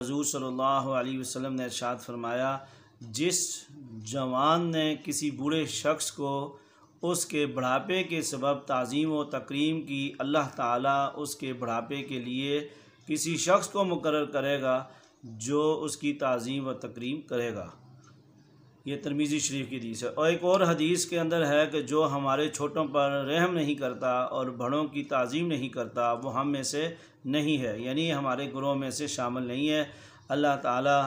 حضور صلی اللہ علیہ وسلم نے ارشاد فرمایا، جس جوان نے کسی بوڑھے شخص کو اس کے بڑھاپے کے سبب تعظیم و تکریم کی، اللہ تعالیٰ اس کے بڑھاپے کے لیے کسی شخص کو مقرر کرے گا جو اس کی تعظیم و تکریم کرے گا۔ یہ ترمذی شریف کی حدیث ہے۔ اور ایک اور حدیث کے اندر ہے کہ جو ہمارے چھوٹوں پر رحم نہیں کرتا اور بڑوں کی تعظیم نہیں کرتا وہ ہم میں سے نہیں ہے، یعنی ہمارے گروہ میں سے شامل نہیں ہے۔ اللہ تعالی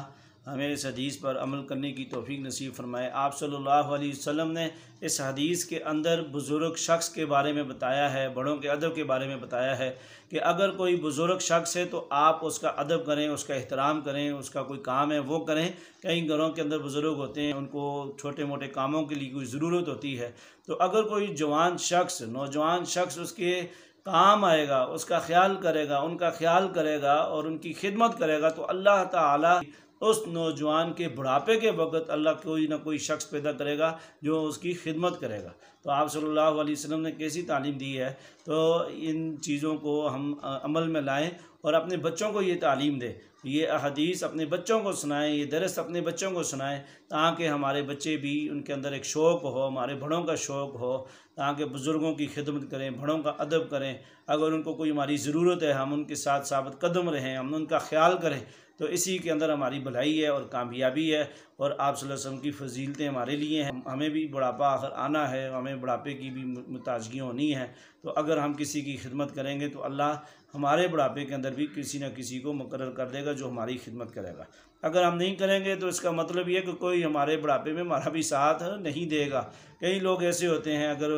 ہمیں اس حدیث پر عمل کرنے کی توفیق نصیب فرمائے۔ آپ صلی اللہ علیہ وسلم نے اس حدیث کے اندر بزرگ شخص کے بارے میں بتایا ہے، بڑوں کے ادب کے بارے میں بتایا ہے کہ اگر کوئی بزرگ شخص ہے تو آپ اس کا ادب کریں، اس کا احترام کریں، اس کا کوئی کام ہے وہ کریں۔ کئی گھروں کے اندر بزرگ ہوتے ہیں، ان کو چھوٹے موٹے کاموں کے لیے کوئی ضرورت ہوتی ہے، تو اگر کوئی جوان شخص، نوجوان شخص اس کے کام آئے گا، اس کا خیال کرے گا، ان کا خیال کرے گا اور ان کی خدمت کرے گا، تو اللہ تعالیٰ اس نوجوان کے بڑھاپے کے وقت اللہ کوئی نہ کوئی شخص پیدا کرے گا جو اس کی خدمت کرے گا۔ تو آپ صلی اللہ علیہ وسلم نے کیسی تعلیم دی ہے، تو ان چیزوں کو ہم عمل میں لائیں اور اپنے بچوں کو یہ تعلیم دیں، یہ احادیث اپنے بچوں کو سنائیں، یہ درس اپنے بچوں کو سنائیں، تاکہ ہمارے بچے بھی ان کے اندر ایک شوق ہو، ہمارے بڑوں کا شوق ہو، تاکہ بزرگوں کی خدمت کریں، بڑوں کا ادب کریں۔ اگر ان کو کوئی ہماری ضرورت ہے ہم ان کے ساتھ ثابت قدم رہیں، ہم ان کا خیال کریں، تو اسی کے اندر ہماری بھلائی ہے اور کامیابی ہے، اور آپ صلی اللہ علیہ وسلم کی فضیلتیں ہمارے لیے ہیں۔ ہمیں بھی بڑھاپا آخر آنا ہے، ہمیں بڑھاپے کی بھی متاجگی ہونی ہے، تو اگر ہم کسی کی خدمت کریں گے تو اللہ ہمارے بڑھاپے کے اندر بھی کسی نہ کسی کو مقرر کر دے گا جو ہماری خدمت کرے گا۔ اگر ہم نہیں کریں گے تو اس کا مطلب یہ کہ کوئی ہمارے بڑھاپے میں ہمارا بھی ساتھ نہیں دے گا۔ کئی لوگ ایسے ہوتے ہیں، اگر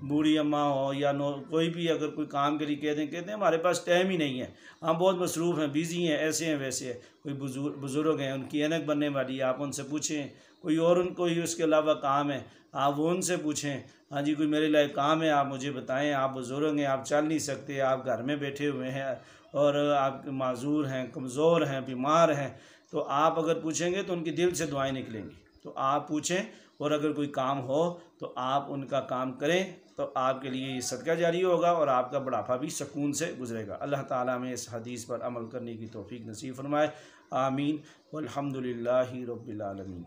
بوڑھی اماں ہو یا کوئی بھی اگر کوئی کام کے لیے کہتے ہیں ہمارے پاس ٹائم ہی نہیں ہے، ہم بہت مصروف ہیں، بیزی ہیں، ایسے ہیں ویسے ہیں۔ کوئی بزرگ ہیں، ان کی اینک بننے والی ہے، آپ ان سے پوچھیں، کوئی اور ان کو ہی اس کے علاوہ کام ہے، آپ وہ ان سے پوچھیں، ہاں جی کوئی میرے لیے کام ہے آپ مجھے بتائیں، آپ بزرگ ہیں، آپ چل نہیں سکتے، آپ گھر میں بیٹھے ہوئے ہیں اور آپ معذور ہیں، کمزور ہیں، بیمار ہیں، تو آپ اگر پوچھیں گے تو ان کی دل سے دعائیں نکلیں گی۔ تو آپ پوچھیں، اور اگر کوئی کام ہو تو آپ ان کا کام کریں، تو آپ کے لیے یہ صدقہ جاری ہوگا اور آپ کا بڑھاپا بھی سکون سے گزرے گا۔ اللہ تعالیٰ میں اس حدیث پر عمل کرنے کی توفیق نصیب فرمائے۔ آمین والحمد للہ رب العالمین۔